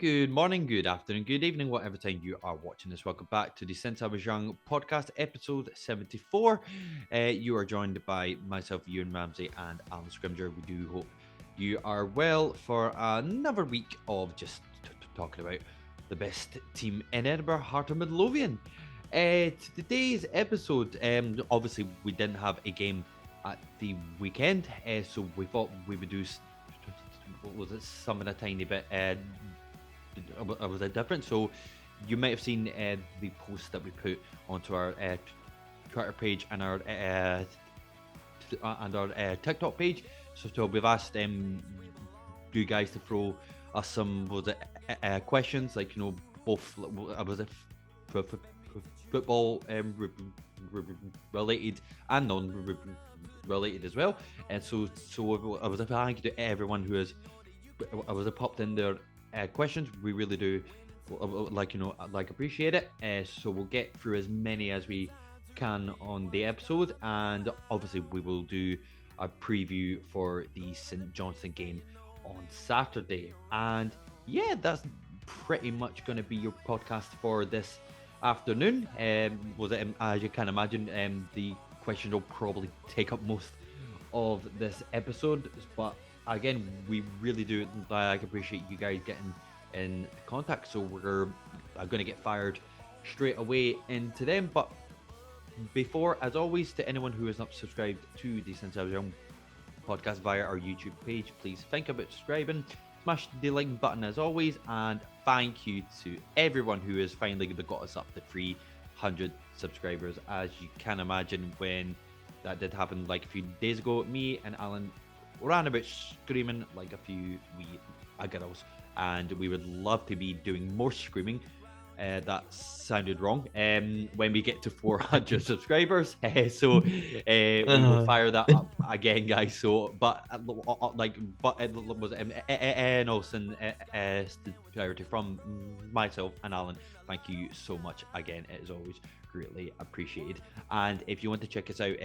Good morning, good afternoon, good evening, whatever time you are watching this. Welcome back to the Since I Was Young podcast, episode 74. You are joined by myself, Ewan Ramsey, and Alan Scrimger. We do hope you are well for another week of just talking about the best team in Edinburgh, Heart of Midlothian. Today's episode, obviously, we didn't have a game at the weekend, so we thought we would do something a tiny bit was it different? So you might have seen the post that we put onto our Twitter page and our TikTok page. So we've asked you guys to throw us some questions, like both was it football related and non-related as well. And so I was thank you to everyone who has popped in their questions. We really do appreciate it. So we'll get through as many as we can on the episode, and obviously we will do a preview for the St. Johnstone game on Saturday. And yeah, that's pretty much going to be your podcast for this afternoon. As you can imagine, the questions will probably take up most of this episode, but again, we really do appreciate you guys getting in contact. So we're going to get fired straight away into them. But before, as always, to anyone who has not subscribed to the Since I Was Young podcast via our YouTube page, please think about subscribing, smash the like button as always, and thank you to everyone who has finally got us up to 300 subscribers. As you can imagine, when that did happen like a few days ago, me and Alan ran about screaming like a few wee girls, and we would love to be doing more screaming. That sounded wrong. When we get to 400 subscribers, so we will fire that up again, guys. So, but it was Nelson clarity from myself and Alan. Thank you so much again. It is always greatly appreciated. And if you want to check us out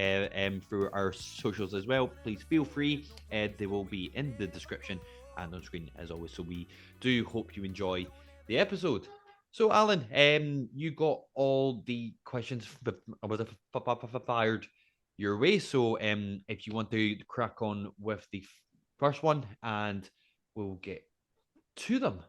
through our socials as well, please feel free. They will be in the description and on screen as always. So we do hope you enjoy the episode. So Alan, you got all the questions fired your way. So if you want to crack on with the first one, and we'll get to them.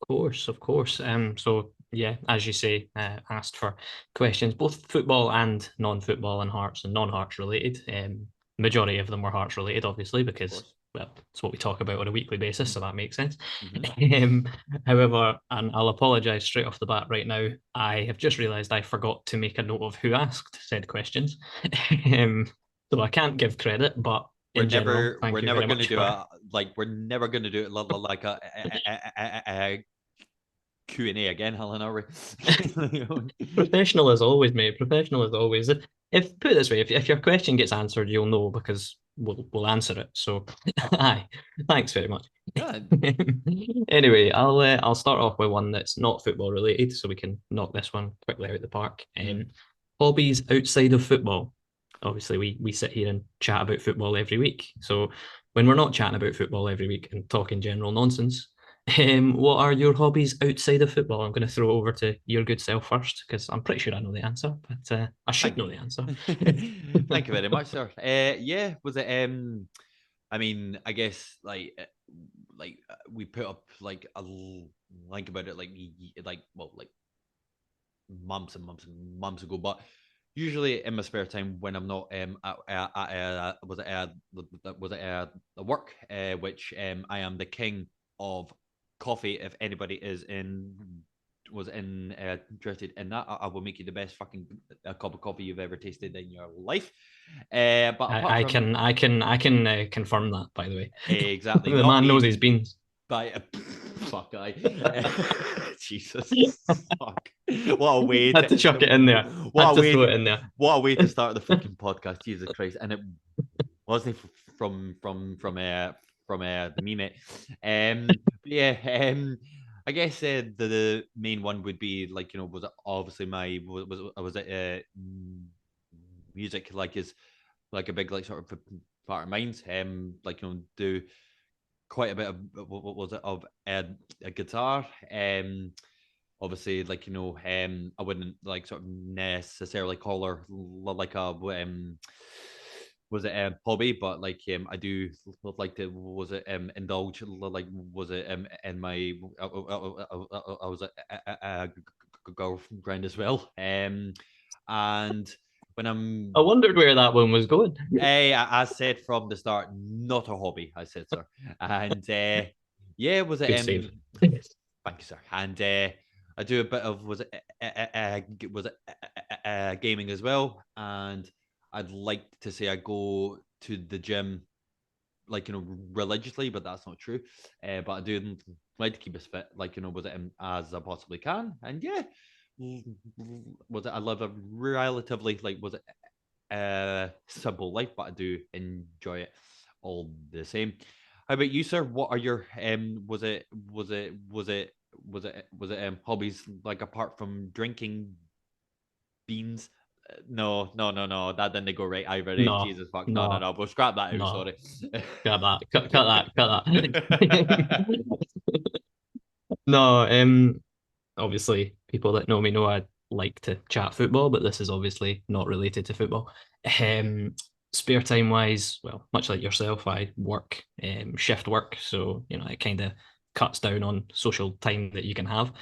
Of course. So yeah, as you say, asked for questions, both football and non-football and Hearts and non-Hearts related. Majority of them were Hearts related, obviously, because well, it's what we talk about on a weekly basis, so that makes sense. However, and I'll apologise straight off the bat right now, I have just realised I forgot to make a note of who asked said questions. So I can't give credit, but we're never going to do it like a Q&A again, Helen, are we? Professional as always, mate. Professional as always. If put it this way, if your question gets answered, you'll know because we'll answer it. So, aye, thanks very much. Anyway, I'll start off with one that's not football related, so we can knock this one quickly out of the park. Hobbies outside of football. Obviously, we sit here and chat about football every week. So, when we're not chatting about football every week and talking general nonsense, what are your hobbies outside of football? I'm going to throw it over to your good self first because I'm pretty sure I know the answer, but I should know the answer. Thank you very much, sir. Yeah, was it? I mean, I guess we put up like a link about it, like months and months and months ago, but usually in my spare time when I'm not at work, which I am the king of coffee. If anybody is interested in that, I will make you the best fucking cup of coffee you've ever tasted in your life. But I can confirm that, by the way. Exactly. The man knows his beans. Fuck, Jesus, fuck. What a way to chuck it in there. What a way to start the fucking podcast, Jesus Christ! And it wasn't from me, mate. Yeah. I guess the main one would be was it obviously was it music is like a big sort of part of mine. Do quite a bit of what was it of a guitar. Obviously, like I wouldn't like sort of necessarily call her like a was it hobby, but like I do like to was it indulge like was it in my I was a girlfriend as well, and when I'm I wondered where that one was going. I said from the start, not a hobby. I said, sir, and yeah, was it Good save. thank you, sir. And I do a bit of was it gaming as well, and I'd like to say I go to the gym like religiously, but that's not true. But I do like to keep as fit, like was it as I possibly can, and yeah, was it I live a relatively like was it simple life, but I do enjoy it all the same. How about you, sir? What are your was it hobbies like apart from drinking beans? No. That didn't go right either. No, Jesus fuck. no, No. We'll scrap that out. no. Sorry. Cut that. Cut that. Cut that. No, obviously people that know me know I like to chat football, but this is obviously not related to football. Um, Spare time wise, well, much like yourself, I work shift work, so it kind of cuts down on social time that you can have.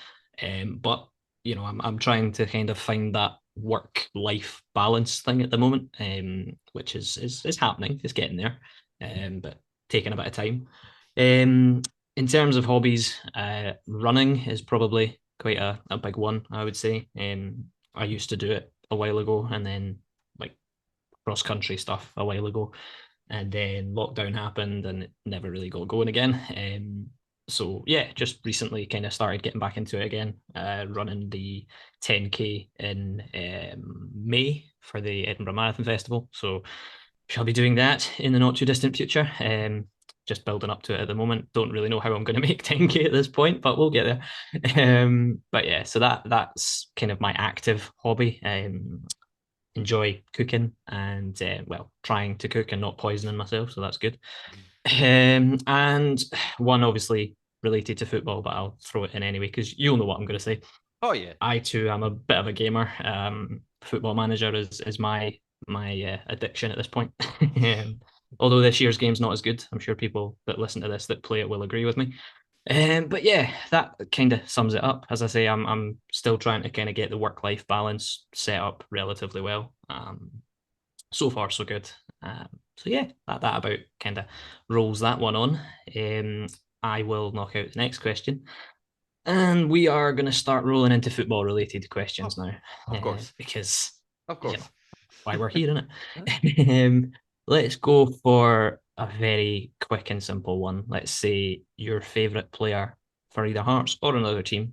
But I'm trying to kind of find that work life balance thing at the moment, which is happening, it's getting there, but taking a bit of time. In terms of hobbies, running is probably quite a big one, I would say. I used to do it a while ago, and then like cross country stuff a while ago, and then lockdown happened, and it never really got going again. So yeah, just recently kind of started getting back into it again, running the 10K in May for the Edinburgh Marathon Festival. So shall be doing that in the not too distant future. Just building up to it at the moment. Don't really know how I'm going to make 10K at this point, but we'll get there. But yeah, so that's kind of my active hobby. Enjoy cooking and well, trying to cook and not poisoning myself, so that's good. And one obviously related to football, but I'll throw it in anyway because you'll know what I'm going to say. Oh yeah. I too am a bit of a gamer. Football Manager is my addiction at this point. Although this year's game's not as good, I'm sure people that listen to this that play it will agree with me. But yeah, that kind of sums it up. As I say, I'm still trying to kind of get the work life balance set up relatively well. So far so good. So yeah, that about kind of rolls that one on. I will knock out the next question. And we are going to start rolling into football related questions Oh, now, of course. because Of you know course. why we're here, isn't it? Let's go for a very quick and simple one. Let's say your favorite player for either Hearts or another team,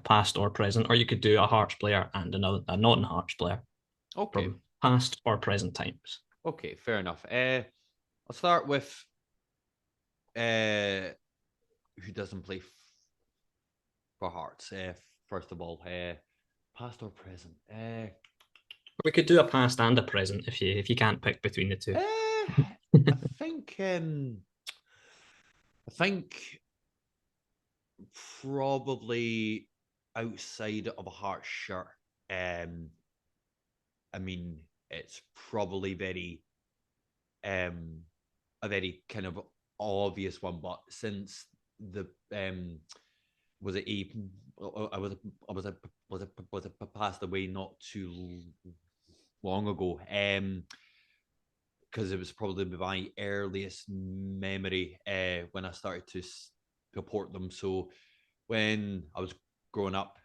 past or present, or you could do a Hearts player and a non-Hearts player Okay. from past or present times. Okay, fair enough. I'll start with who doesn't play for Hearts. First of all, past or present. We could do a past and a present if you can't pick between the two. I think I think probably outside of a Hearts shirt. Um, I mean, it's probably um a very kind of obvious one, but since the was it a I was was it passed away not too long ago. Because it was probably my earliest memory when I started to support them. So when I was growing up,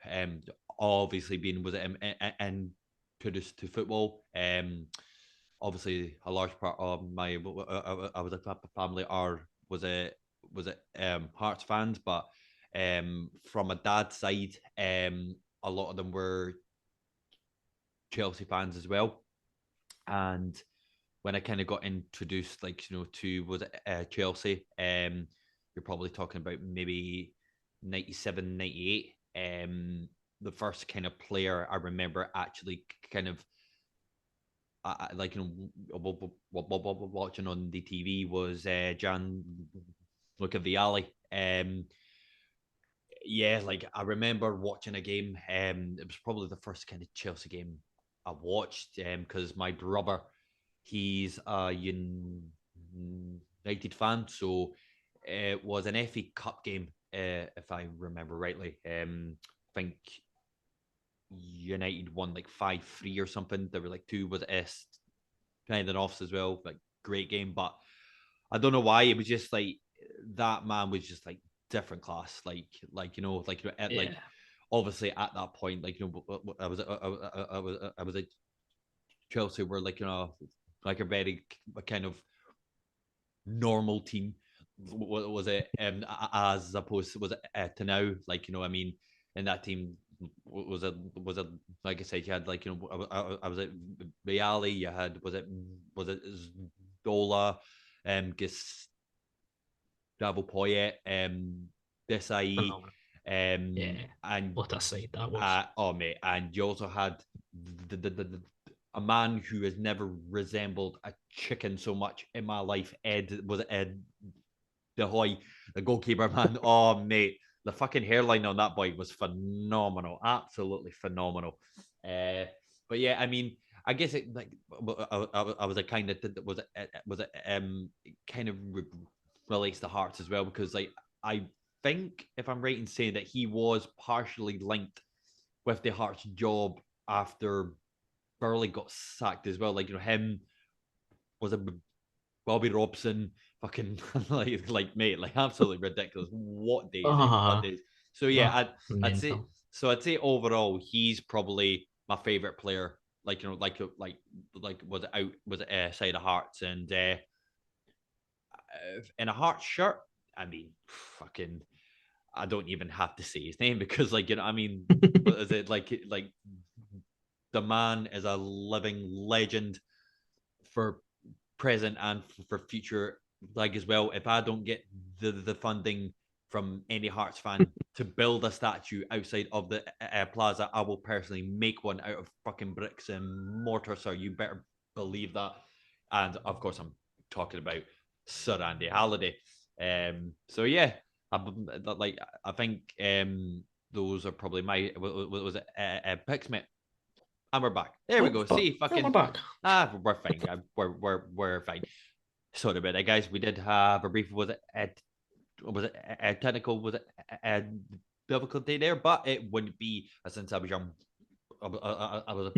obviously being was and introduced to football, obviously a large part of my I was a family are was it Hearts fans, but from a dad's side, a lot of them were Chelsea fans as well, and when I kind of got introduced, like to was it Chelsea, you're probably talking about maybe 97, 98. The first kind of player I remember actually kind of like watching on the TV was Jan look at Vialli. Yeah, like I remember watching a game. It was probably the first kind of Chelsea game I watched because my brother, he's a United fan, so it was an FA Cup game, if I remember rightly. I think United won like 5-3 or something. There were like two was S kind of offs as well. Like great game, but I don't know why it was just like that man was just like different class. Like at Yeah. like obviously at that point, like I was at Chelsea were like a very kind of normal team. Was it as opposed to was it to now? Like I mean, in that team was it like I said, you had like I was at Reali, you had was it Zola, Gustavo Poyet, Desai, Phenomenal. Yeah. and What a sight that was. oh mate, and you also had a man who has never resembled a chicken so much in my life. Ed De Hoy, the goalkeeper man. Oh mate, the fucking hairline on that boy was phenomenal, absolutely phenomenal. Uh, but yeah, I mean, I guess it like I was a kind of was it kind of relates to Hearts as well because like I think if I'm right in saying that he was partially linked with the Hearts job after Burley got sacked as well. Like him was a Bobby Robson, fucking like mate, like absolutely ridiculous. What days, eh? What days? So yeah, I'd say Mental. so. I'd say overall, he's probably my favorite player. Like was it out was it side of Hearts and in a Hearts shirt. I mean, fucking. I don't even have to say his name because I mean, what is it like the man is a living legend for present and for future like as well. If I don't get the funding from any Hearts fan to build a statue outside of the plaza, I will personally make one out of fucking bricks and mortar. So you better believe that. And of course, I'm talking about Sir Andy Halliday. So yeah, I think those are probably my was it picks, mate. And we're back. There we Oh, go. but See, we're fucking back. we're fine. We're fine. Sorry about that, guys. We did have a brief was it technical was it a difficulty there, but it wouldn't be since I was a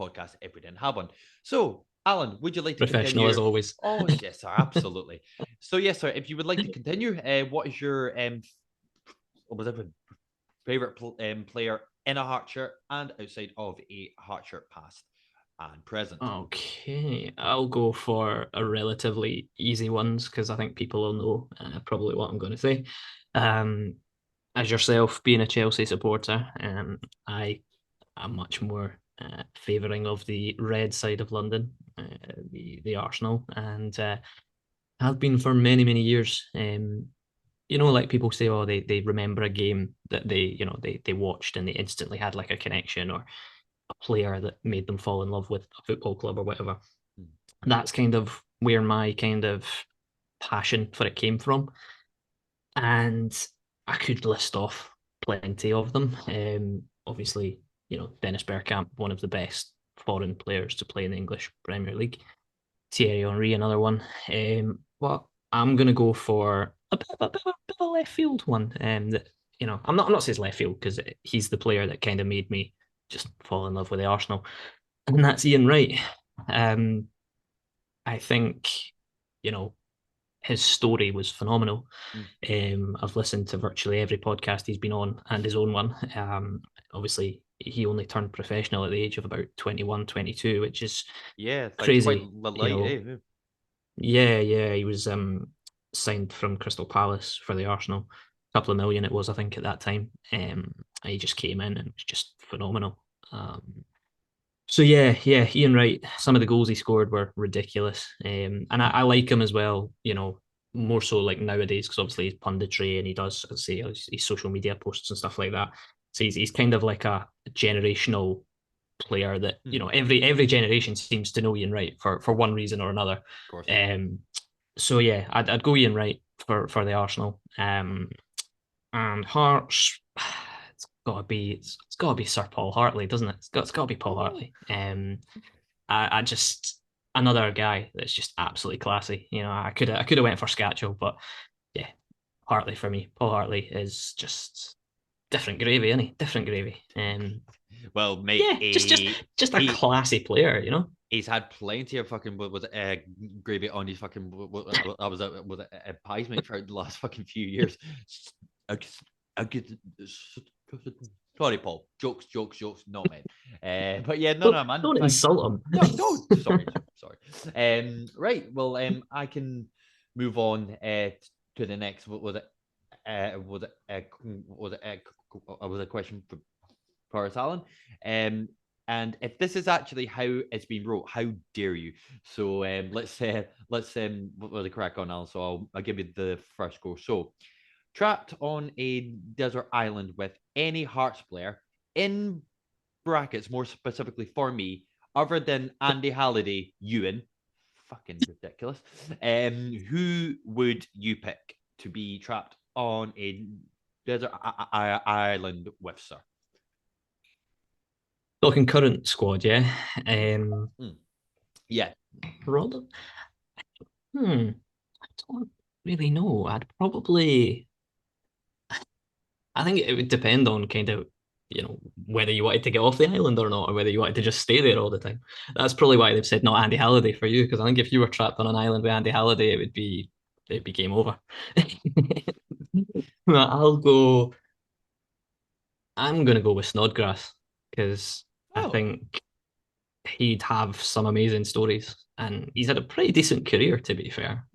podcast if we didn't have one. So, Alan, would you like to Professional as continue? always. Oh yes, sir, absolutely. So yes, sir. If you would like to continue, what is your what was it favorite player in a heart shirt and outside of a heart shirt, past and present? Okay, I'll go for a relatively easy ones because I think people will know probably what I'm going to say. Um, as yourself being a Chelsea supporter, I am much more favouring of the red side of London, the Arsenal, and have been for many many years. Like people say, oh, they remember a game that they watched and they instantly had like a connection or a player that made them fall in love with a football club or whatever. Mm. That's kind of where my kind of passion for it came from. And I could list off plenty of them. Obviously, Dennis Bergkamp, one of the best foreign players to play in the English Premier League. Thierry Henry, another one. But I'm going to go for a bit of a left field one. That I'm not saying left field because he's the player that kind of made me just fall in love with the Arsenal, and that's Ian Wright. Um, I think you know his story was phenomenal. Mm. I've listened to virtually every podcast he's been on and his own one. Obviously, he only turned professional at the age of about 21, 22, which is Yeah, it's like quite crazy. light, eh? Yeah, he was signed from Crystal Palace for the Arsenal. A couple of million it was, I think, at that time. He just came in and was just phenomenal. So yeah, Ian Wright. Some of the goals he scored were ridiculous, and I like him as well. More so like nowadays because obviously he's punditry and he does, as I say, his social media posts and stuff like that. So he's kind of like a generational player that Mm. Of every generation seems to know Ian Wright for one reason or another. course. Um, so yeah, I'd go Ian Wright. for the Arsenal. And Hearts, it's got to be Sir Paul Hartley, doesn't it? It's got to be Paul Hartley. I just another guy that's just absolutely classy. You know, I could have went for Scatchell, but yeah, Hartley for me. Paul Hartley is just different gravy, isn't he? Different gravy. Well, mate, Yeah, just a classy player, you know. He's had plenty of fucking gravy on his fucking I was a pies mate for the last fucking few years. I get sorry, Paul. Jokes, not man. But yeah, no, man. Don't insult him. No, sorry. Right. Well, I can move on to the next. What was it? Was a question for us, Alan. And if this is actually how it's been wrote, how dare you? So let's what was the crack on, Alan? So I'll give you the first go. So trapped on a desert island with any Hearts player in brackets, more specifically for me, other than Andy Halliday, Ewan. Fucking ridiculous. Who would you pick to be trapped on a desert island with, sir? Talking current squad, yeah. Yeah. Rod. I don't really know. I think it would depend on kind of, you know, whether you wanted to get off the island or not, or whether you wanted to just stay there all the time. That's probably why they've said not Andy Halliday for you, because I think if you were trapped on an island with Andy Halliday, it'd be game over. I'll go. I'm gonna go with Snodgrass because I think he'd have some amazing stories, and he's had a pretty decent career, to be fair.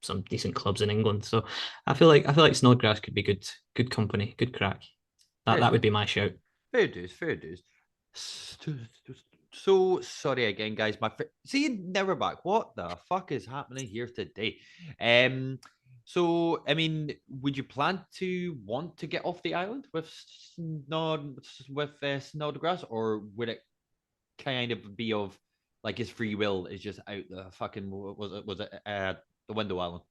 Some decent clubs in England, so I feel like Snodgrass could be good company, good crack. That would be my shout. Fair dues. So sorry again, guys. See, never back. What the fuck is happening here today? So I mean, would you plan to want to get off the island with Snodgrass, or would it kind of be of like his free will is just out the fucking was it the window, Island?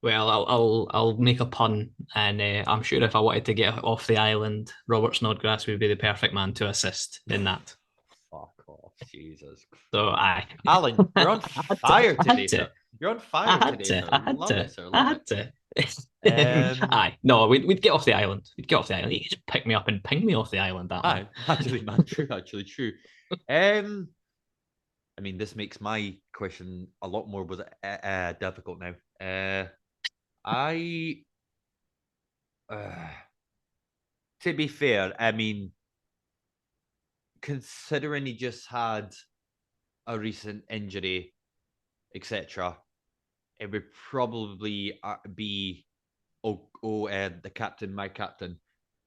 Well, I'll make a pun, and I'm sure if I wanted to get off the island, Robert Snodgrass would be the perfect man to assist in that. Fuck off, Jesus. So Alan, you're on fire today, sir. You're on fire today, sir. Love it, sir. Love it. Aye, no, we'd get off the island. We'd get off the island. You could just pick me up and ping me off the island. That aye, actually, man, true. I mean, this makes my question a lot more difficult now. I, to be fair, I mean, considering he just had a recent injury, etc., it would probably be the captain, my captain,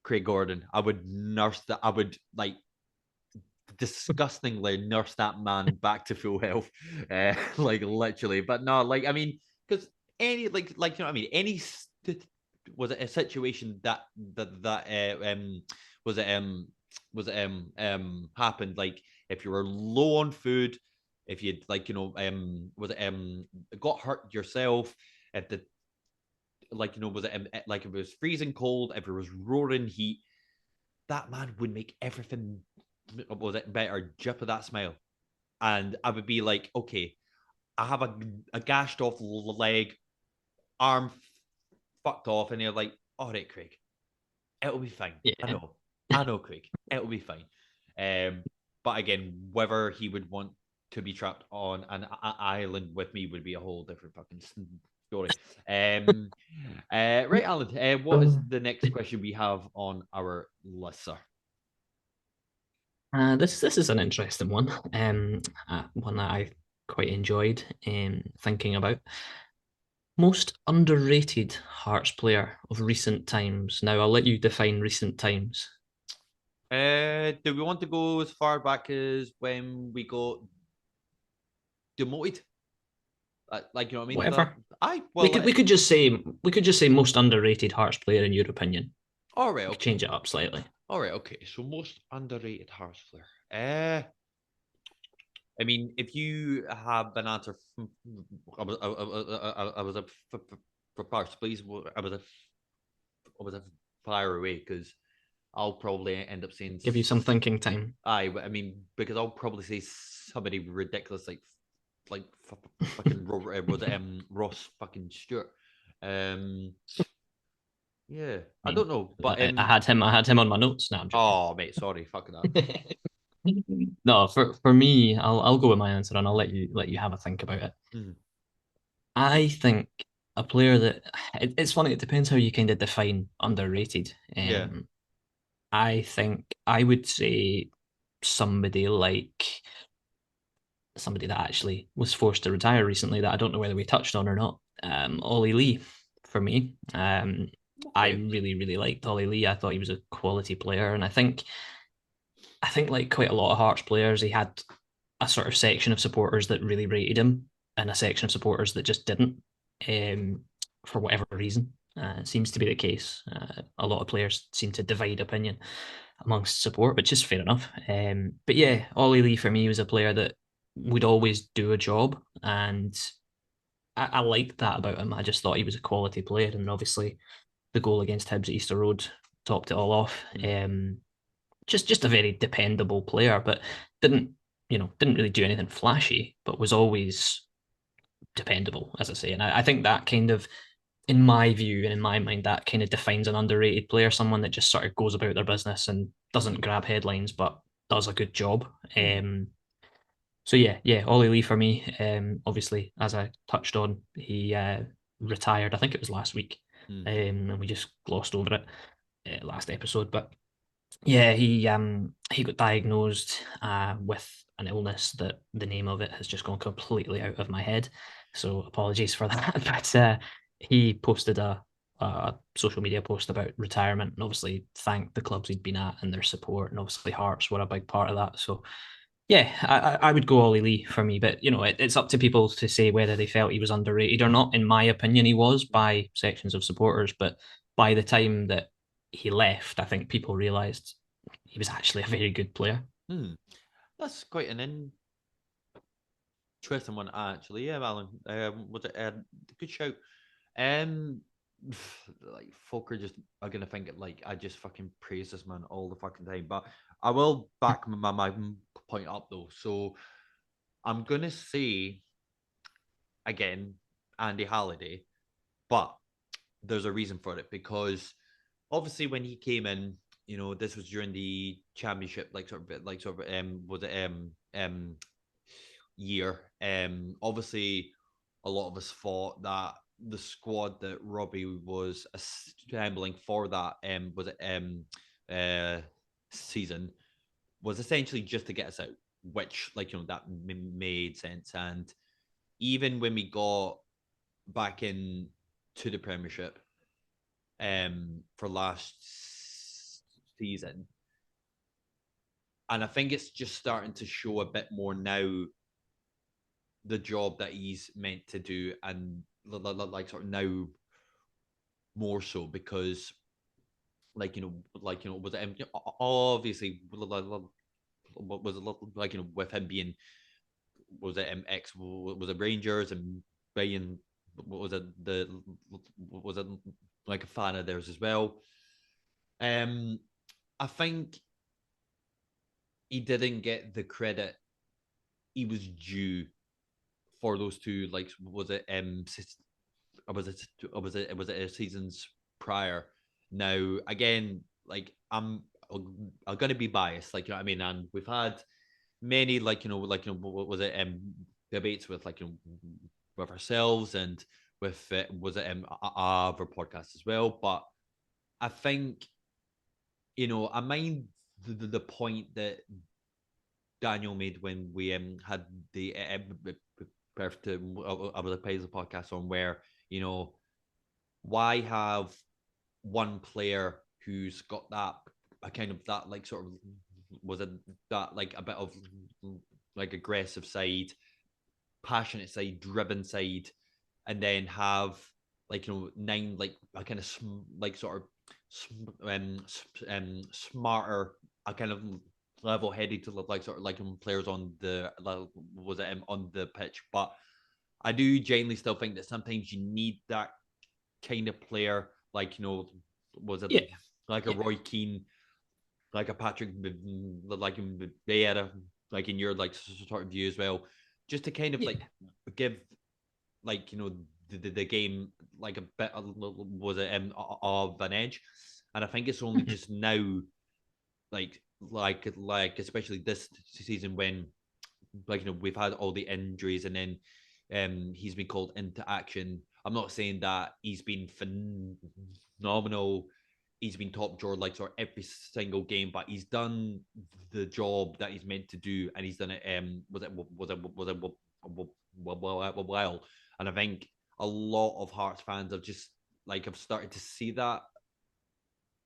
Craig Gordon. I would nurse that. I would like disgustingly nurse that man back to full health, like literally. But no, like I mean, because any like you know what I mean, any was it a situation that was it happened like if you were low on food, if you'd like you know was it got hurt yourself, if the like you know was it like if it was freezing cold, if it was roaring heat, that man would make everything was it better just with that smile. And I would be like, okay, I have a gashed off leg, arm fucked off, and you're like, all right, Craig, it'll be fine. yeah. I know, Craig, it'll be fine. But again, whether he would want to be trapped on an island with me would be a whole different fucking story. Right, Alan, what is the next question we have on our list, sir? This is an interesting one. One that I quite enjoyed thinking about. Most underrated Hearts player of recent times. Now I'll let you define recent times. Do we want to go as far back as when we got demoted? Like you know what I mean? Whatever. We could just say most underrated Hearts player in your opinion. All right, okay. Change it up slightly. All right, okay. So most underrated Hearts player. I mean, if you have an answer, I was for parts, please. I was a fire away because I'll probably end up saying. Give you some thinking time. I mean, because I'll probably say somebody ridiculous like fucking was Ross fucking Stewart. Yeah, I don't know, but I had him on my notes now. Oh, mate, sorry, fuck that. No, for me, I'll go with my answer and I'll let you have a think about it. Mm. I think a player that it's funny. It depends how you kind of define underrated. Yeah. I think I would say somebody like somebody that actually was forced to retire recently that I don't know whether we touched on or not. Ollie Lee for me. I Okay. really liked Ollie Lee. I thought he was a quality player, and I think like quite a lot of Hearts players, he had a sort of section of supporters that really rated him, and a section of supporters that just didn't, for whatever reason. It seems to be the case. A lot of players seem to divide opinion amongst support, which is fair enough. But yeah, Ollie Lee for me was a player that would always do a job, and I liked that about him. I just thought he was a quality player, and obviously the goal against Hibs at Easter Road topped it all off. Just a very dependable player, but didn't really do anything flashy, but was always dependable, as I say. And I think that kind of, in my view and in my mind, that kind of defines an underrated player, someone that just sort of goes about their business and doesn't grab headlines, but does a good job. So yeah, Ollie Lee for me. Obviously, as I touched on, he retired. I think it was last week, and we just glossed over it last episode. But yeah, he got diagnosed with an illness that the name of it has just gone completely out of my head. So apologies for that. But he posted a social media post about retirement and obviously thanked the clubs he'd been at and their support. And obviously Hearts were a big part of that. So yeah, I would go Ollie Lee for me, but it's up to people to say whether they felt he was underrated or not. In my opinion, he was by sections of supporters, but by the time that he left, I think people realised he was actually a very good player. That's quite an interesting one, actually. Yeah, Alan. Was it a good shout? Um, like folk are gonna think it like I just fucking praise this man all the fucking time, but I will back my point up though. So I'm gonna say again Andy Halliday, but there's a reason for it because obviously when he came in, this was during the championship, was it year. Obviously, a lot of us thought that the squad that Robbie was assembling for that was it season was essentially just to get us out, which that made sense. And even when we got back in to the Premiership for last season, and I think it's just starting to show a bit more now the job that he's meant to do, and like sort of now more so because was it obviously was it with him being was it X was it Rangers and being was it was it like a fan of theirs as well. Um, I think he didn't get the credit he was due for those two. Like was it was it seasons prior? Now again, like I'm gonna be biased, like what I mean, and we've had many what was it debates with with ourselves and with was it other podcasts as well, but I think I mind the point that Daniel made when we had the birth to I was a Paisley podcast on where why have one player who's got that a kind of that like sort of was it that like a bit of like aggressive side, passionate side, driven side, and then have nine like a kind of like sort of smarter, a kind of level headed to look like sort of like players on the on the pitch. But I do genuinely still think that sometimes you need that kind of player, like was it Yeah, like a yeah, Roy Keane, like a Patrick, like Vieira, like in your like sort of view as well, just to kind of like yeah. give like the game like a bit was it of an edge, and I think it's only Mhm. just now like especially this season when like we've had all the injuries and then he's been called into action. I'm not saying that he's been phenomenal. He's been top drawer like sort of every single game, but he's done the job that he's meant to do, and he's done it. Well, and I think a lot of Hearts fans have started to see that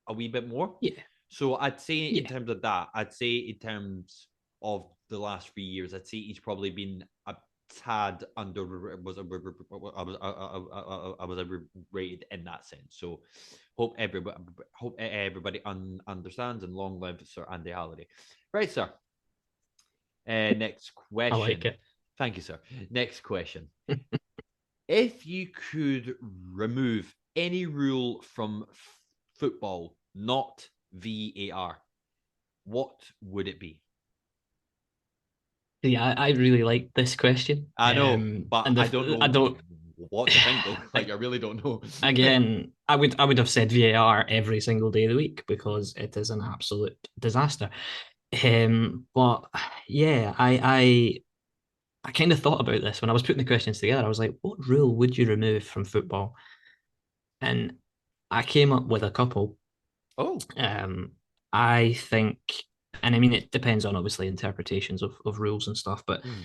a wee bit more. Yeah, So I'd say in yeah. terms of that, I'd say in terms of the last 3 years, I'd say he's probably been a tad under was rated in that sense. So hope everybody understands and long live Sir Andy Halliday. Right, sir. Next I like question. it. Thank you, sir. Next question. If you could remove any rule from football, not VAR, what would it be? Yeah, I really like this question. I know, but And I don't I know don't. what to think though. Like I really don't know. Again, I would have said VAR every single day of the week because it is an absolute disaster. But yeah, I kind of thought about this when I was putting the questions together. I was like, what rule would you remove from football? And I came up with a couple. Oh, Um, I think, and I mean, it depends on obviously interpretations of rules and stuff, but mm,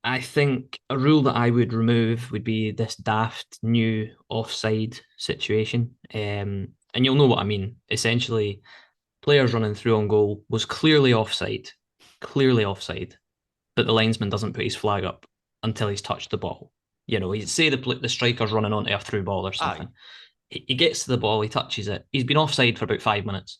I think a rule that I would remove would be this daft new offside situation. And you'll know what I mean. Essentially, players running through on goal was clearly offside, but the linesman doesn't put his flag up until he's touched the ball. He'd say the striker's running onto a through ball or aye, something. He gets to the ball, he touches it. He's been offside for about 5 minutes,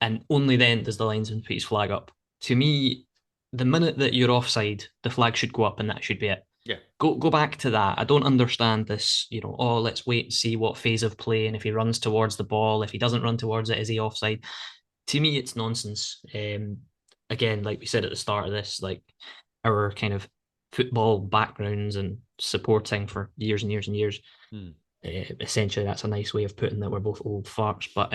and only then does the linesman put his flag up. To me, the minute that you're offside, the flag should go up, and that should be it. yeah, Go back to that. I don't understand this. Oh, let's wait and see what phase of play, and if he runs towards the ball, if he doesn't run towards it, is he offside? To me, it's nonsense. Again, like we said at the start of this, like our kind of football backgrounds and supporting for years and years and years. mm, Essentially, that's a nice way of putting that we're both old farts. But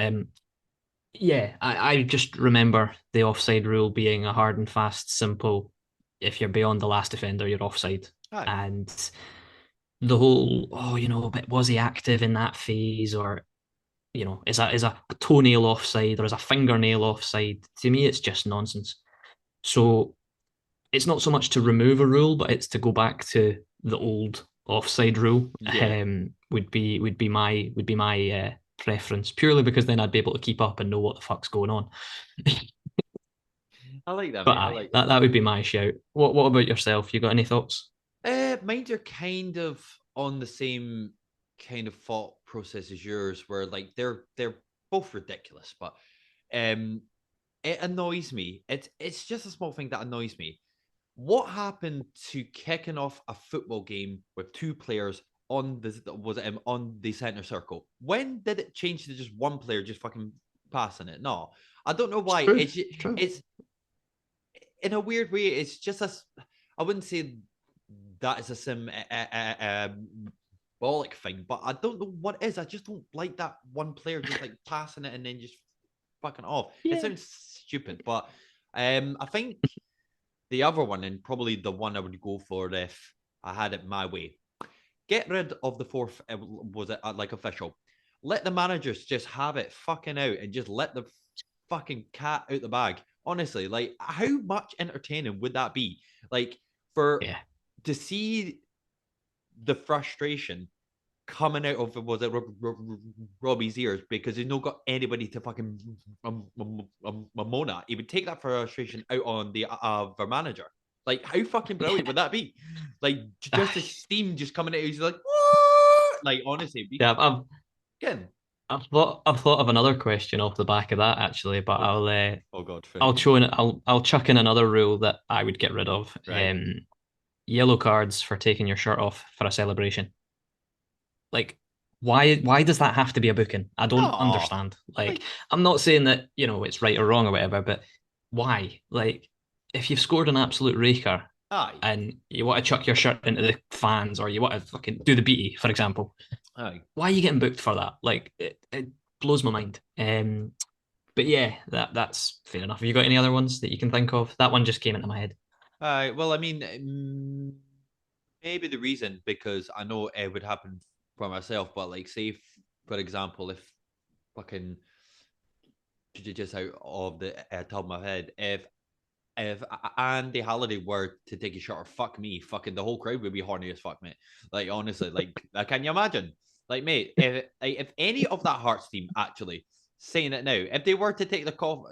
yeah, I just remember the offside rule being a hard and fast, simple. If you're beyond the last defender, you're offside. aye, And the whole, but was he active in that phase, or is a toenail offside or is a fingernail offside? To me, it's just nonsense. So it's not so much to remove a rule, but it's to go back to the old offside rule. yeah. Would be my preference, purely because then I'd be able to keep up and know what the fuck's going on. I like that, But mate. I aye, like that. that would be my shout. What about yourself? You got any thoughts? Mine are kind of on the same kind of thought process as yours, where like they're both ridiculous, but um, it annoys me. It's just a small thing that annoys me. What happened to kicking off a football game with two players on the center circle? When did it change to just one player just fucking passing it? No, I don't know It's why. true. It's true. It's in a weird way. It's just I wouldn't say that is a symbolic thing, but I don't know what it is. I just don't like that one player just like passing it and then just fucking off. It Yeah. sounds stupid, but I think the other one, and probably the one I would go for if I had it my way, get rid of the fourth. Was it like official? Let the managers just have it fucking out and just let the fucking cat out the bag. Honestly, like how much entertaining would that be? Like for Yeah. to see the frustration coming out of was it Robbie's ears because he's not got anybody to fucking moan at. He would take that frustration out on the manager. Like how fucking brilliant would that be? Like just the steam just coming out. He's like, what? Like honestly, be Yeah, again. I've thought of another question off the back of that actually, but Oh, I'll uh, oh God, I'll thank you. throw in I'll chuck in another rule that I would get rid of. Right. Yellow cards for taking your shirt off for a celebration. Like Why does that have to be a booking? I don't No, understand. Like, like, I'm not saying that, it's right or wrong or whatever, but why? Like, if you've scored an absolute raker aye, and you want to chuck your shirt into the fans or you want to fucking do the beatie, for example, aye. why are you getting booked for that? Like, it blows my mind. But yeah, that's fair enough. Have you got any other ones that you can think of? That one just came into my head. Well, I mean, maybe the reason, because I know it would happen for myself, but like, say, for example, if fucking just out of the top of my head, if Andy Halliday were to take a shot or fuck me, fucking the whole crowd would be horny as fuck, mate. Like, honestly, like, can you imagine? Like, mate, if any of that Hearts team, actually saying it now, if they were to take the call,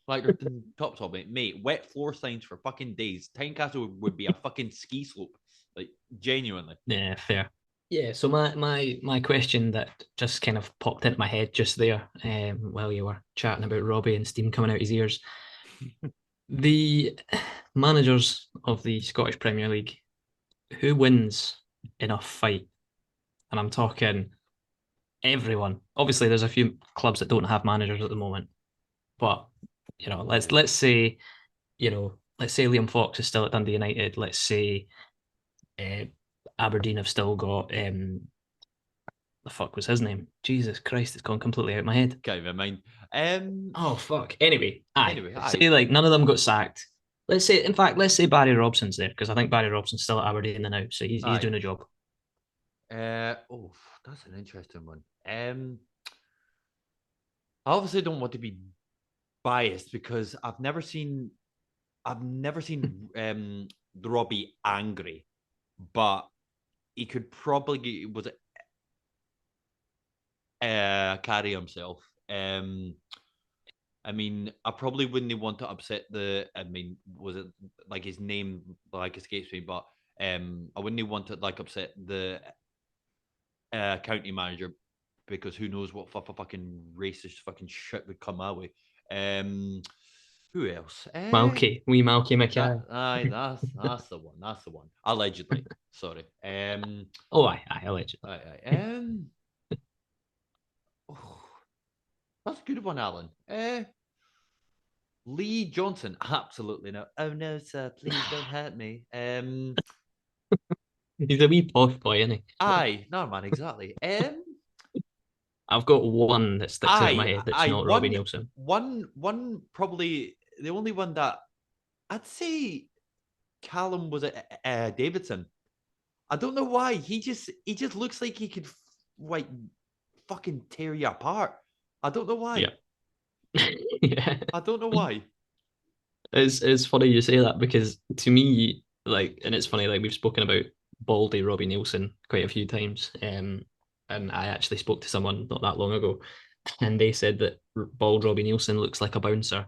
like their tops off, mate, wet floor signs for fucking days. Tynecastle would be a fucking ski slope, like, genuinely. Yeah, fair. Yeah, so my question that just kind of popped into my head just there, while you were chatting about Robbie and steam coming out his ears. The managers of the Scottish Premier League, who wins in a fight? And I'm talking everyone. Obviously, there's a few clubs that don't have managers at the moment, but let's say Liam Fox is still at Dundee United. Let's say uh, Aberdeen have still got the fuck was his name? Jesus Christ, it's gone completely out of my head. Can't even mind. Oh fuck. Anyway, aye. Anyway, aye. Say like none of them got sacked. Let's say Barry Robson's there because I think Barry Robson's still at Aberdeen now, so he's Aye. doing a job. Oh, that's an interesting one. I obviously don't want to be biased because I've never seen the Robbie angry, but he could probably was it carry himself. I mean, I probably wouldn't want to upset the. I mean, was it like his name like escapes me? But I wouldn't want to like upset the county manager because who knows what fucking racist fucking shit would come our way. Um, who else? Malky That Mackay. aye, that's the one. That's the one. Allegedly, sorry. Oh, aye, allegedly. Aye, oh, that's a good one, Alan. Lee Johnson, absolutely no. Oh no, sir, please don't hurt me. He's a wee posh boy, isn't he? Aye, no man, exactly. I've got one that sticks out in my head that's I not Robbie Neilson. one probably the only one that I'd say Callum was a Davidson. I don't know why he just looks like he could like fucking tear you apart. I don't know why. Yeah. Yeah. I don't know why. It's funny you say that because to me, like, and it's funny, like we've spoken about Baldy Robbie Nielsen quite a few times. And I actually spoke to someone not that long ago, and they said that Bald Robbie Nielsen looks like a bouncer,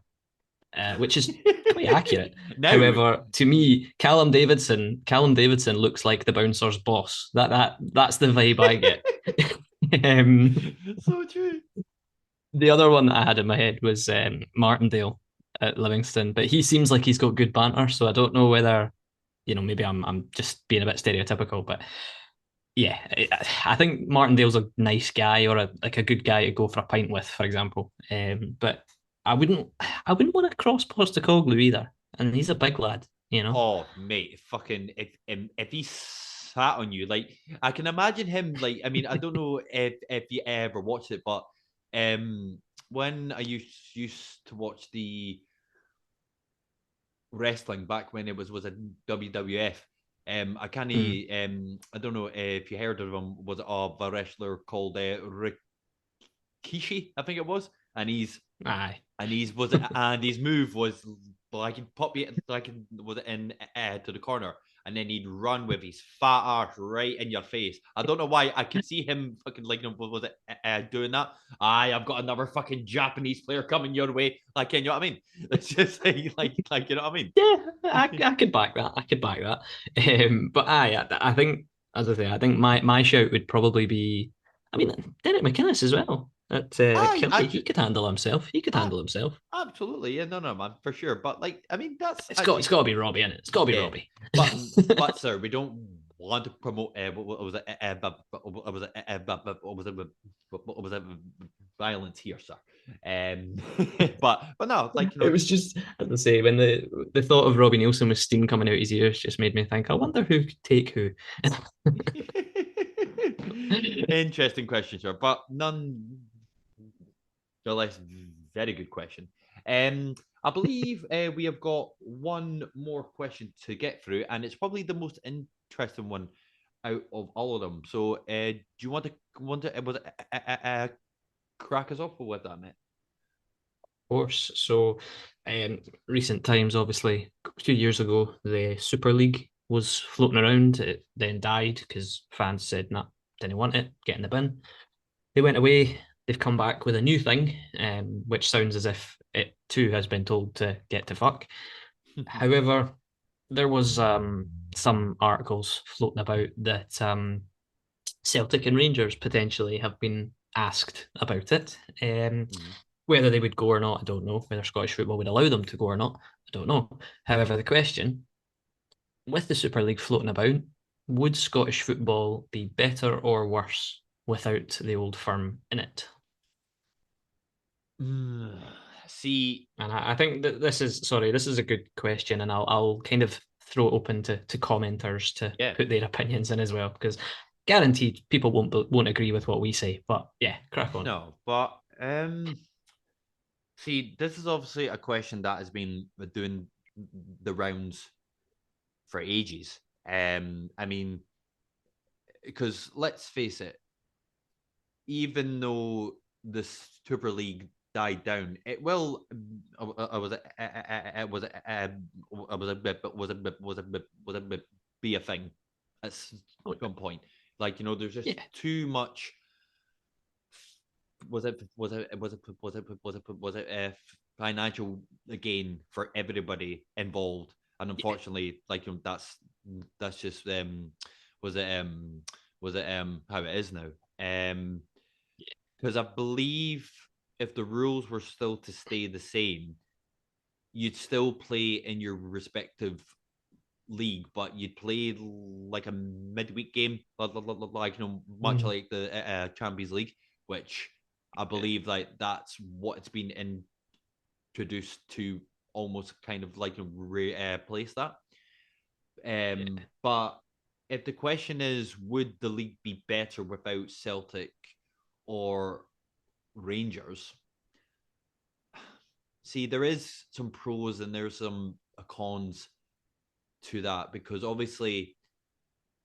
which is quite accurate. No, However, to me, Callum Davidson looks like the bouncer's boss. That's the vibe I get. um, so true. the other one that I had in my head was Martindale at Livingston, but he seems like he's got good banter, so I don't know whether maybe I'm just being a bit stereotypical, but yeah, I think Martindale's a nice guy or a good guy to go for a pint with, for example. But I wouldn't want to cross Postecoglou either, and he's a big lad, you know. Oh, mate, fucking if he sat on you, like I can imagine him. Like, I mean, I don't know if you ever watched it, but when I used to watch the wrestling back when it was a WWF. I can't. Mm, I don't know if you heard of him. Was of a wrestler called Rikishi? I think it was, and he's aye. and he's was and his move was like he'd pop you like was in to the corner, and then he'd run with his fat arse right in your face. I don't know why I could see him fucking like was it doing that. I've got another fucking Japanese player coming your way. Like, you know what I mean? It's just like you know what I mean? Yeah, I could back that. I could back that. But I think, as I say, I think my shout would probably be, I mean, Derek McInnes as well at I Killie. He actually, could handle himself. He could I, handle himself. absolutely, yeah, no, man, for sure. But like, I mean, that's It's got actually it's got to be Robbie, innit? It's got to be yeah. Robbie. But sir, we don't want to promote what was it violence here, sir. But no, like It was just, as I say, when the thought of Robbie Nielsen with steam coming out his ears just made me think, I wonder who could take who. Interesting question, sir, but none the less very good question. I believe we have got one more question to get through, and it's probably the most interesting one out of all of them. So, do you want to was it, crack us off with that, mate? Course. So, recent times, obviously, a few years ago, the Super League was floating around. It then died because fans said, "Nah, didn't want it. Get in the bin." They went away. They've come back with a new thing, which sounds as if it too has been told to get to fuck. However, there was some articles floating about that Celtic and Rangers potentially have been asked about it. Whether they would go or not, I don't know. Whether Scottish football would allow them to go or not, I don't know. However, the question, with the Super League floating about, would Scottish football be better or worse without the old firm in it? See, And I think that this is a good question, and I'll kind of throw it open to commenters to yeah, put their opinions in as well, because guaranteed people won't agree with what we say. But yeah, crack on. no, but see, this is obviously a question that has been doing the rounds for ages. I mean, because let's face it, even though the Super League died down, it will. I was it was was a be a thing at some point. Like there's just Yeah, too much. Was it financial gain for everybody involved, and yeah, unfortunately, like that's just was it how it is now. Because I believe if the rules were still to stay the same, you'd still play in your respective league, but you'd play like a midweek game, like much mm, like the Champions League, which I yeah, believe like that's what it's been introduced to, almost kind of like replace that. yeah. But if the question is, would the league be better without Celtic or Rangers? See, there is some pros and there's some cons to that, because obviously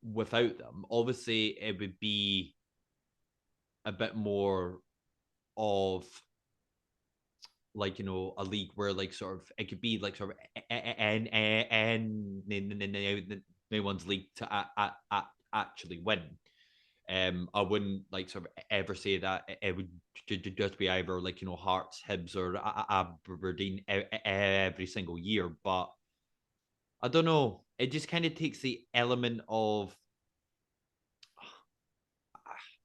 without them, obviously it would be a bit more of like a league where like sort of it could be like sort of and anyone's league to actually win. I wouldn't like sort of ever say that it would just be either like Hearts, Hibs, or Aberdeen every single year. But I don't know. It just kind of takes the element of,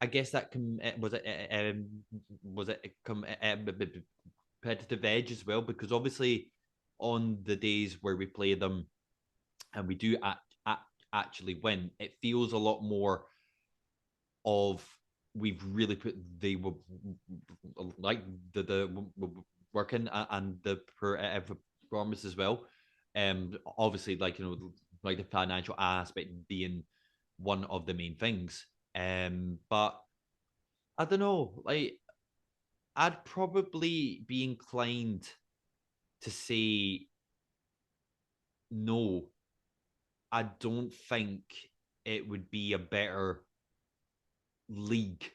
I guess that was it competitive edge as well, because obviously on the days where we play them and we do actually win, it feels a lot more of we've really put the like the working and the performance as well. Obviously, like like the financial aspect being one of the main things. But I don't know. Like, I'd probably be inclined to say no. I don't think it would be a better league,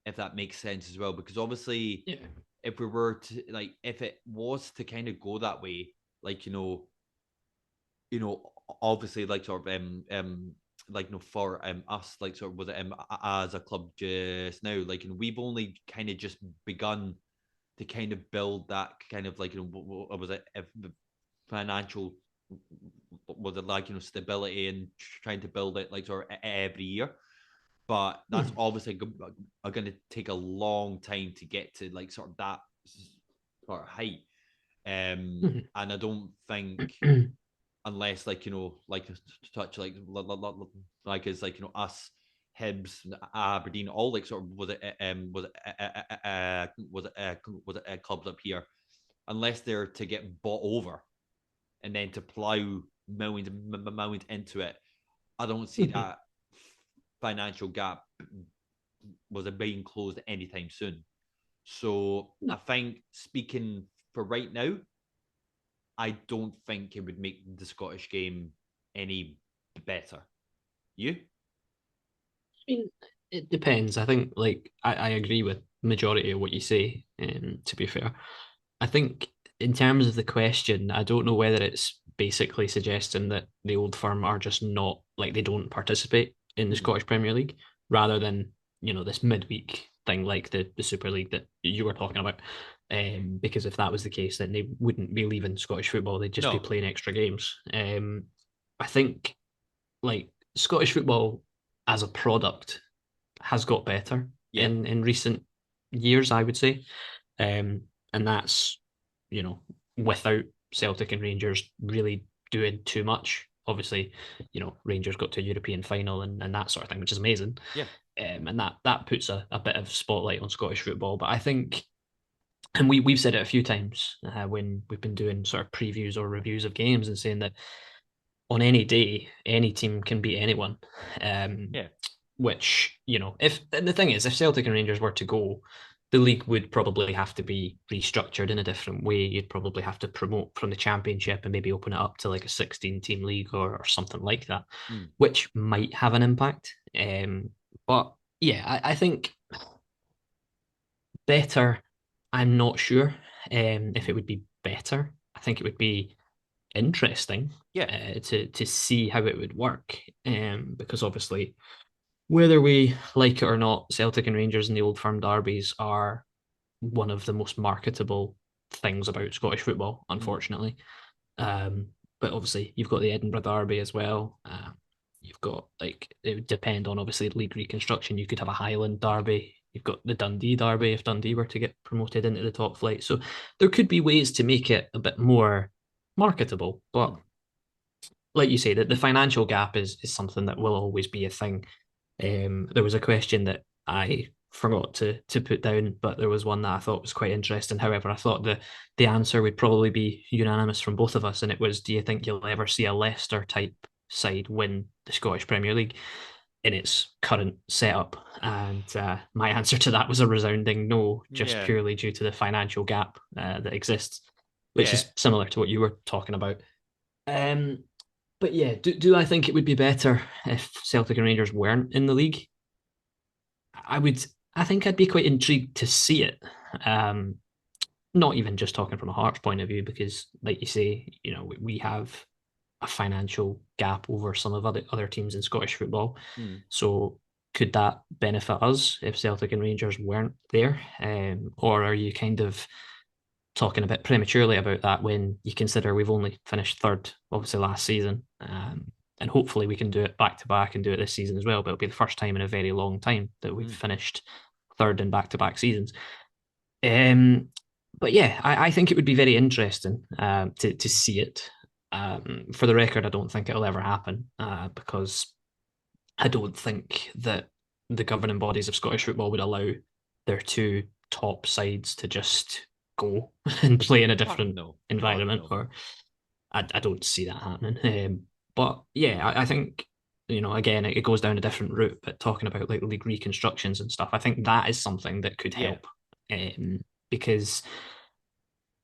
if that makes sense as well. Because obviously, Yeah. if we were to like, if it was to kind of go that way, like obviously, like sort of like for us, like sort of was it as a club just now, like we've only kind of just begun to kind of build that kind of like what was it, if financial, was it like stability, and trying to build it like sort of every year. But that's Mm. obviously going to take a long time to get to like sort of that sort of height. Mm. And I don't think unless like like touch like is like us Hibs, Aberdeen, all like sort of was it clubs up here, unless they're to get bought over and then to plow millions into it. I don't see that financial gap was being closed anytime soon. So No. I think speaking for right now, I don't think it would make the Scottish game any better. You? I mean, it depends. I think, like, I agree with majority of what you say. To be fair, I think in terms of the question, I don't know whether it's basically suggesting that the Old Firm are just not like they don't participate in the Mm. Scottish Premier League, rather than this midweek thing like the Super League that you were talking about. Because if that was the case, then they wouldn't be leaving Scottish football; they'd just be No. playing extra games. I think like Scottish football as a product has got better Yeah. in recent years, I would say. Um, and that's, you know, without Celtic and Rangers really doing too much. Obviously, Rangers got to a European final and that sort of thing, which is amazing. Yeah. And that puts a bit of spotlight on Scottish football. But I think, and we've said it a few times when we've been doing sort of previews or reviews of games and saying that on any day, any team can beat anyone. Um, Yeah. which, if and the thing is, if Celtic and Rangers were to go, the league would probably have to be restructured in a different way. You'd probably have to promote from the championship and maybe open it up to like a 16-team league or something like that, Mm. which might have an impact. But yeah, I think better, I'm not sure if it would be better. I think it would be interesting Yeah. to see how it would work. Because obviously, whether we like it or not, Celtic and Rangers and the Old Firm derbies are one of the most marketable things about Scottish football, Mm. unfortunately. Um, but obviously, you've got the Edinburgh derby as well. You've got like it would depend on obviously league reconstruction. You could have a Highland derby. You've got the Dundee derby if Dundee were to get promoted into the top flight. So there could be ways to make it a bit more marketable. But Mm. like you say, that the financial gap is something that will always be a thing. There was a question that I forgot to put down, but there was one that I thought was quite interesting. However, I thought the answer would probably be unanimous from both of us, and it was, do you think you'll ever see a Leicester type side win the Scottish Premier League in its current setup? And my answer to that was a resounding no, just Yeah. purely due to the financial gap that exists, which Yeah. is similar to what you were talking about. Um, but yeah, do I think it would be better if Celtic and Rangers weren't in the league? I would. I think I'd be quite intrigued to see it. Um, Not even just talking from a Hearts point of view, because, like you say, we have a financial gap over some of other teams in Scottish football. Mm. So could that benefit us if Celtic and Rangers weren't there? Or are you kind of talking a bit prematurely about that when you consider we've only finished third, obviously, last season? And hopefully we can do it back to back and do it this season as well. But it'll be the first time in a very long time that we've Mm. finished third in back to back seasons. Um, but yeah, I think it would be very interesting to see it. For the record, I don't think it'll ever happen because I don't think that the governing bodies of Scottish football would allow their two top sides to just go and play in a Fuck different no. Fuck environment, no. or I don't see that happening. But yeah, I think again it goes down a different route. But talking about like league reconstructions and stuff, I think that is something that could Yeah. help, because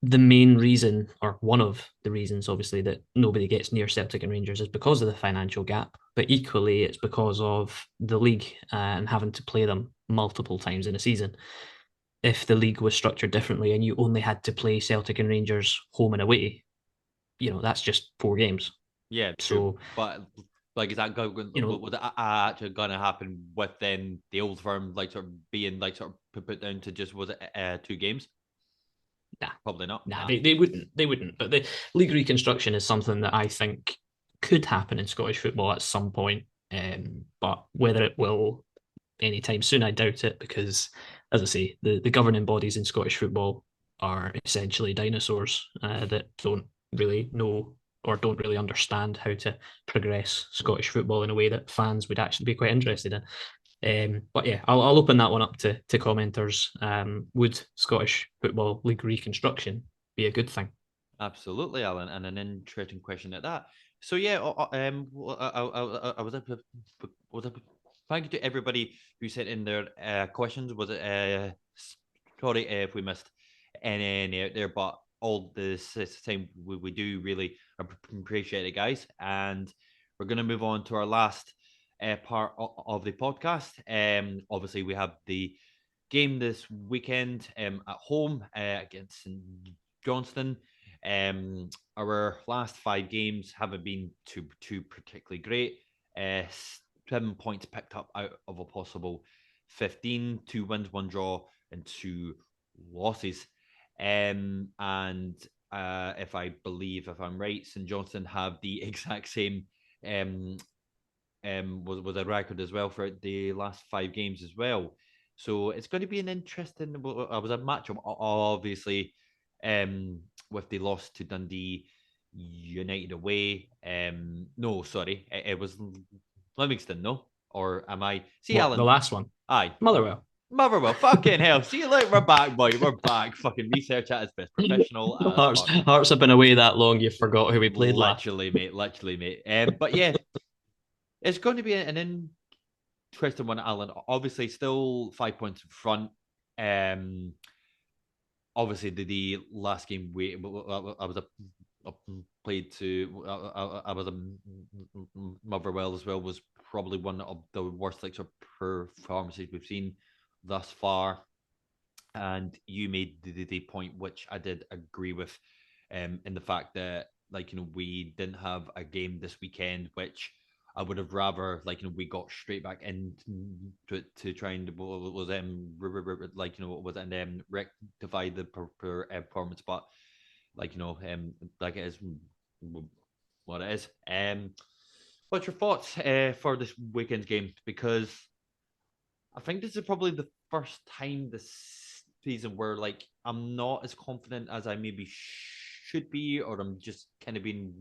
the main reason, or one of the reasons, obviously, that nobody gets near Celtic and Rangers is because of the financial gap. But equally, it's because of the league and having to play them multiple times in a season. If the league was structured differently and you only had to play Celtic and Rangers home and away, that's just 4 games. Yeah. True. So, But like, is that going? you know, Was that actually going to happen with then the Old Firm like sort of being like sort of put down to just was it 2 games? nah, Probably not. nah, Nah. they wouldn't. But the league reconstruction is something that I think could happen in Scottish football at some point. But whether it will anytime soon, I doubt it, because, as I say, the governing bodies in Scottish football are essentially dinosaurs that don't really know or don't really understand how to progress Scottish football in a way that fans would actually be quite interested in. But yeah, I'll open that one up to commenters. Would Scottish Football League reconstruction be a good thing? Absolutely, Alan, and an interesting question at that. So yeah, I was thank you to everybody who sent in their questions. Was it sorry if we missed any out there, but all this time we do really appreciate it, guys. And we're gonna move on to our last part of the podcast. Obviously we have the game this weekend at home against St. Johnston. Our last 5 games haven't been too particularly great. 7 points picked up out of a possible 15, 2 wins, 1 draw, and 2 losses. And if I'm right, St. Johnstone have the exact same was a record as well for the last 5 games as well. So it's going to be an interesting. I was a matchup, obviously, with the loss to Dundee United away. No, sorry, it was Livingston. No, or am I? See, What, Alan. the last one? Aye, Motherwell. Motherwell. Fucking hell. See, look, we're back, boy. We're back. Fucking research at its best, professional as fuck. Hearts have been away that long, you forgot who we played last. Literally, mate. But yeah, it's going to be an interesting one, Alan. Obviously, still 5 points in front. Obviously, the last game I was played to I was a Motherwell as well, was probably one of the worst like sort of performances we've seen thus far. And you made the point which I did agree with, in the fact that we didn't have a game this weekend, which I would have rather we got straight back into it to try and was rectify the performance, but like it is what it is. What's your thoughts for this weekend's game? Because I think this is probably the first time this season where I'm not as confident as I maybe should be, or I'm just kind of being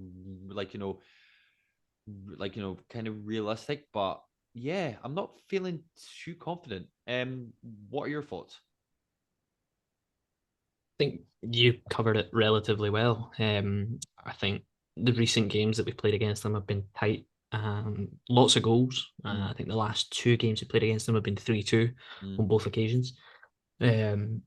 kind of realistic. But yeah, I'm not feeling too confident. What are your thoughts? I think you covered it relatively well. I think the recent games that we've played against them have been tight. Lots of goals. I think the last 2 games we played against them have been 3-2 on both occasions. The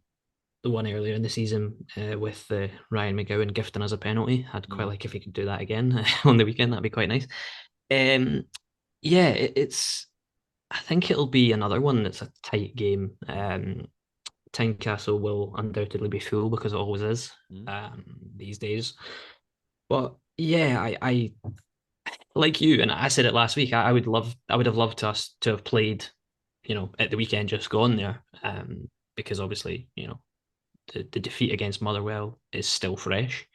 one earlier in the season with Ryan McGowan gifting us a penalty. I'd quite like if he could do that again on the weekend. That'd be quite nice. Yeah, it's. I think it'll be another one that's a tight game. Tynecastle will undoubtedly be full because it always is these days. But yeah, I like you, and I said it last week. I would have loved us to have played, at the weekend just gone there, because obviously, the defeat against Motherwell is still fresh.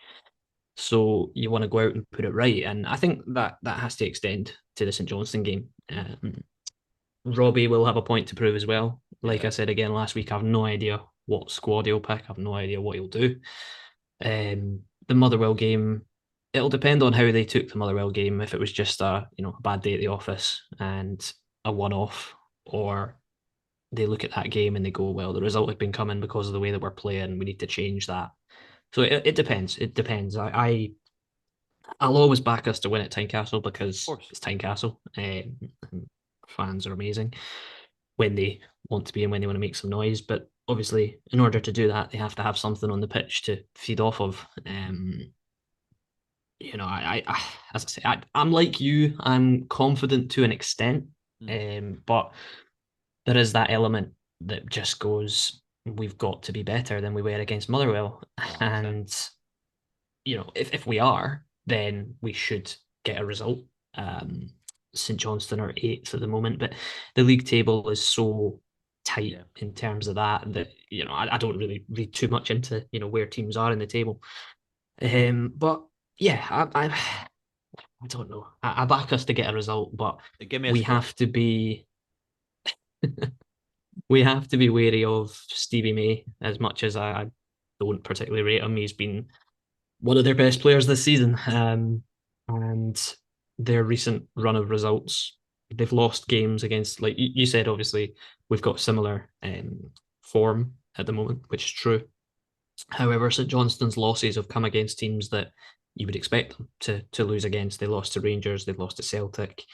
So you want to go out and put it right, and I think that has to extend to the St Johnstone game. Robbie will have a point to prove as well. Like I said again last week, I have no idea what squad he'll pick. I have no idea what he'll do. The Motherwell game, it'll depend on how they took the Motherwell game. If it was just a bad day at the office and a one-off, or they look at that game and they go, well, the result had been coming because of the way that we're playing. We need to change that. So it depends. It depends. I'll always back us to win at Tynecastle because it's Tynecastle. Fans are amazing when they want to be and when they want to make some noise. But obviously, in order to do that, they have to have something on the pitch to feed off of. I as I say, I'm like you. I'm confident to an extent, but there is that element that just goes, we've got to be better than we were against Motherwell. 100%. And if we are, then we should get a result. St Johnstone are 8th at the moment, but the league table is so tight in terms of that I don't really read too much into where teams are in the table. But yeah, I don't know. I back us to get a result, but we have to be wary of Stevie May. As much as I don't particularly rate him, he's been one of their best players this season. and their recent run of results, they've lost games against, like you said, obviously, we've got similar form at the moment, which is true. However, St Johnstone's losses have come against teams that you would expect them to lose against. They lost to Rangers, they've lost to Celtic,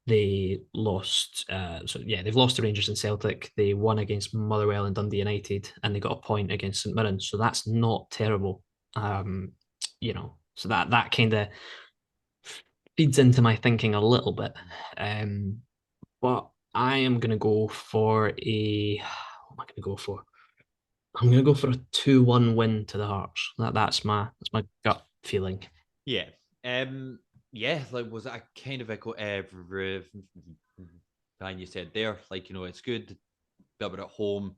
they lost. They've lost to Rangers and Celtic. They won against Motherwell and Dundee United, and they got a point against St Mirren. So that's not terrible. So that kind of feeds into my thinking a little bit. But I am going to go for a. What am I going to go for? I'm going to go for a 2-1 win to the Hearts. That's my gut feeling. Yeah. Like was I kind of echo everything you said there. Like, it's good, build it at home.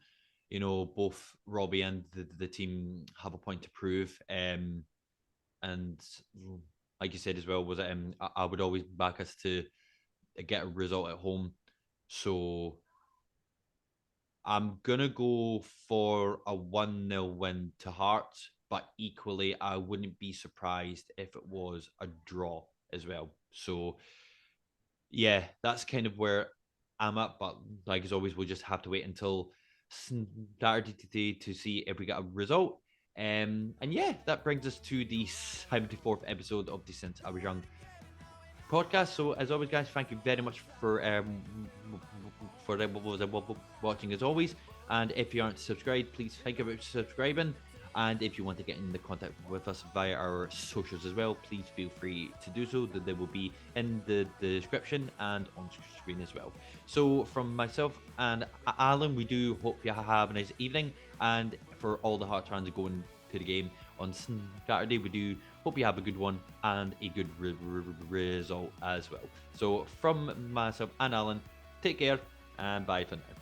Both Robbie and the team have a point to prove. And like you said as well, was I would always back us to get a result at home. So I'm gonna go for a 1-0 win to Hearts, but equally I wouldn't be surprised if it was a draw as well. So yeah, that's kind of where I'm at. But like as always, we'll just have to wait until Saturday today to see if we get a result. And yeah, that brings us to the 74th episode of the Since I Was Young podcast. So as always, guys, thank you very much for watching as always. And if you aren't subscribed, please think about subscribing. And if you want to get in the contact with us via our socials as well, please feel free to do so. They will be in the description and on screen as well. So from myself and Alan, we do hope you have a nice evening. And for all the Hearts fans going to the game on Saturday, we do hope you have a good one and a good result as well. So from myself and Alan, take care and bye for now.